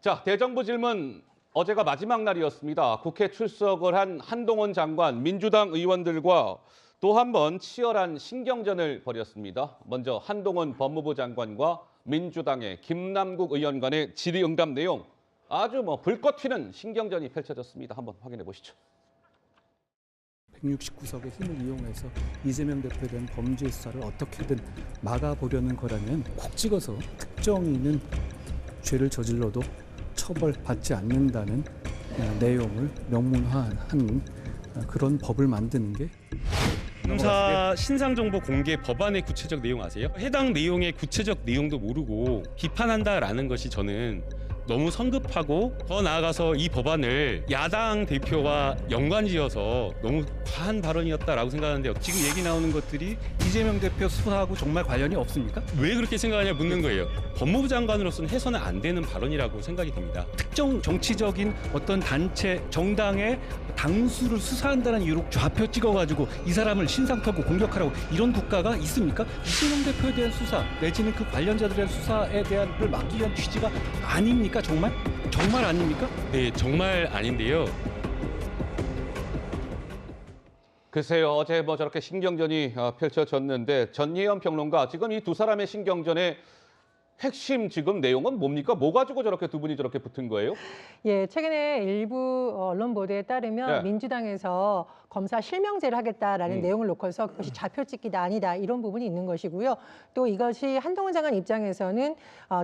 자, 대정부 질문 어제가 마지막 날이었습니다. 국회 출석을 한 한동훈 장관, 민주당 의원들과 또 한 번 치열한 신경전을 벌였습니다. 먼저 한동훈 법무부 장관과 민주당의 김남국 의원 간의 질의응답 내용 아주 불꽃 튀는 신경전이 펼쳐졌습니다. 한번 확인해 보시죠. 169석의 힘을 이용해서 이재명 대표에 대한 범죄 수사를 어떻게든 막아보려는 거라면 콕 찍어서 특정인은 죄를 저질러도 처벌받지 않는다는 내용을 명문화한 그런 법을 만드는 게 검사 신상정보 공개 법안의 구체적 내용 아세요? 해당 내용의 구체적 내용도 모르고 비판한다라는 것이 저는 너무 성급하고 더 나아가서 이 법안을 야당 대표와 연관지어서 너무 과한 발언이었다라고 생각하는데 지금 얘기 나오는 것들이 이재명 대표 수사하고 정말 관련이 없습니까? 왜 그렇게 생각하냐 묻는 거예요. 법무부 장관으로서는 해서는 안 되는 발언이라고 생각이 됩니다. 특정 정치적인 어떤 단체, 정당의 당수를 수사한다는 이유로 좌표 찍어가지고 이 사람을 신상 털고 공격하라고 이런 국가가 있습니까? 이재명 대표에 대한 수사 내지는 그 관련자들에 대한 수사에 대한 걸 막기 위한 취지가 아닙니까? 정말? 정말 아닙니까? 네, 정말 아닌데요. 글쎄요, 어제 저렇게 신경전이 펼쳐졌는데 전예현 평론가, 지금 이 두 사람의 신경전의 핵심 지금 내용은 뭡니까? 뭐 가지고 저렇게 두 분이 저렇게 붙은 거예요? 예, 최근에 일부 언론 보도에 따르면 민주당에서 검사 실명제를 하겠다라는 내용을 놓고서 그것이 좌표찍기다 아니다 이런 부분이 있는 것이고요. 또 이것이 한동훈 장관 입장에서는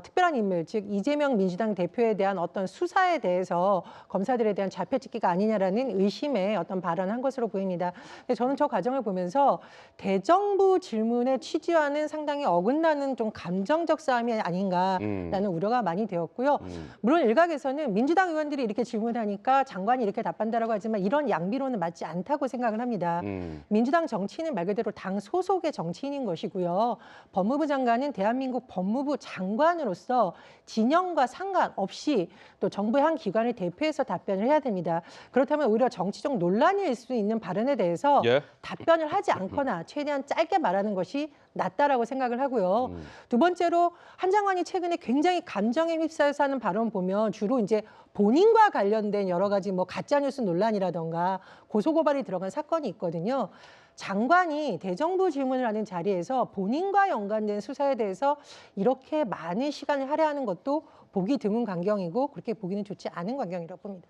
특별한 인물, 즉 이재명 민주당 대표에 대한 어떤 수사에 대해서 검사들에 대한 좌표찍기가 아니냐라는 의심의 어떤 발언을 한 것으로 보입니다. 근데 저는 저 과정을 보면서 대정부 질문의 취지와는 상당히 어긋나는 좀 감정적 싸움이 아닌가라는 우려가 많이 되었고요. 물론 일각에서는 민주당 의원들이 이렇게 질문하니까 장관이 이렇게 답한다라고 하지만 이런 양비론은 맞지 않다고 생각을 합니다. 민주당 정치인은 말 그대로 당 소속의 정치인인 것이고요. 법무부 장관은 대한민국 법무부 장관으로서 진영과 상관없이 또 정부의 한 기관을 대표해서 답변을 해야 됩니다. 그렇다면 오히려 정치적 논란일 수 있는 발언에 대해서 답변을 하지 않거나 최대한 짧게 말하는 것이 낫다라고 생각을 하고요. 두 번째로 한 장관이 최근에 굉장히 감정에 휩싸여서 하는 발언 보면 주로 이제 본인과 관련된 여러 가지 가짜뉴스 논란이라던가 고소고발이 들어간 사건이 있거든요. 장관이 대정부 질문을 하는 자리에서 본인과 연관된 수사에 대해서 이렇게 많은 시간을 할애하는 것도 보기 드문 광경이고 그렇게 보기는 좋지 않은 광경이라고 봅니다.